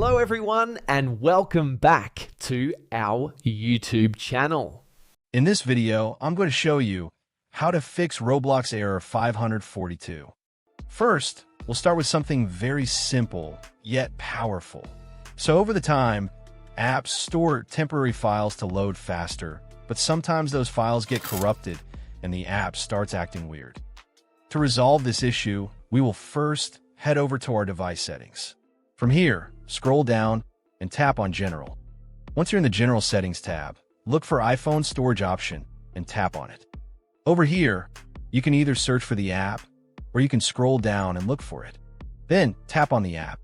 Hello everyone and welcome back to our YouTube channel. In this video, I'm going to show you how to fix Roblox error 542. First, we'll start with something very simple, yet powerful. So over the time, apps store temporary files to load faster, but sometimes those files get corrupted and the app starts acting weird. To resolve this issue, we will first head over to our device settings. From here, scroll down and tap on General. Once you're in the General Settings tab, look for iPhone Storage option and tap on it. Over here, you can either search for the app or you can scroll down and look for it. Then tap on the app.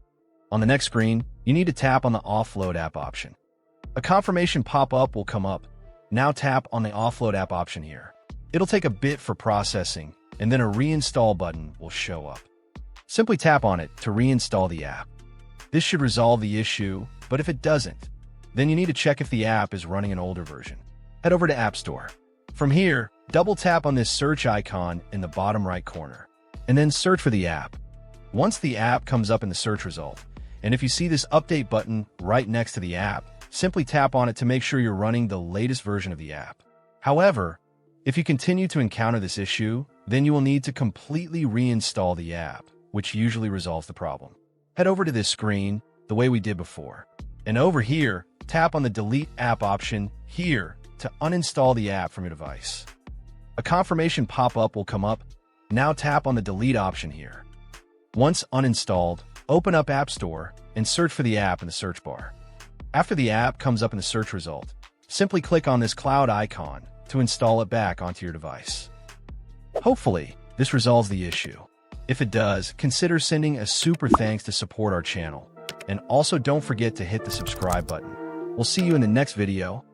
On the next screen, you need to tap on the Offload app option. A confirmation pop-up will come up. Now tap on the Offload app option here. It'll take a bit for processing, and then a reinstall button will show up. Simply tap on it to reinstall the app. This should resolve the issue, but if it doesn't, then you need to check if the app is running an older version. Head over to App Store. From here, double tap on this search icon in the bottom right corner, and then search for the app. Once the app comes up in the search result, and if you see this update button right next to the app, simply tap on it to make sure you're running the latest version of the app. However, if you continue to encounter this issue, then you will need to completely reinstall the app, which usually resolves the problem. Head over to this screen the way we did before. And over here, tap on the Delete App option here to uninstall the app from your device. A confirmation pop-up will come up. Now tap on the Delete option here. Once uninstalled, open up App Store and search for the app in the search bar. After the app comes up in the search result, simply click on this cloud icon to install it back onto your device. Hopefully, this resolves the issue. If it does, consider sending a super thanks to support our channel. And also don't forget to hit the subscribe button. We'll see you in the next video.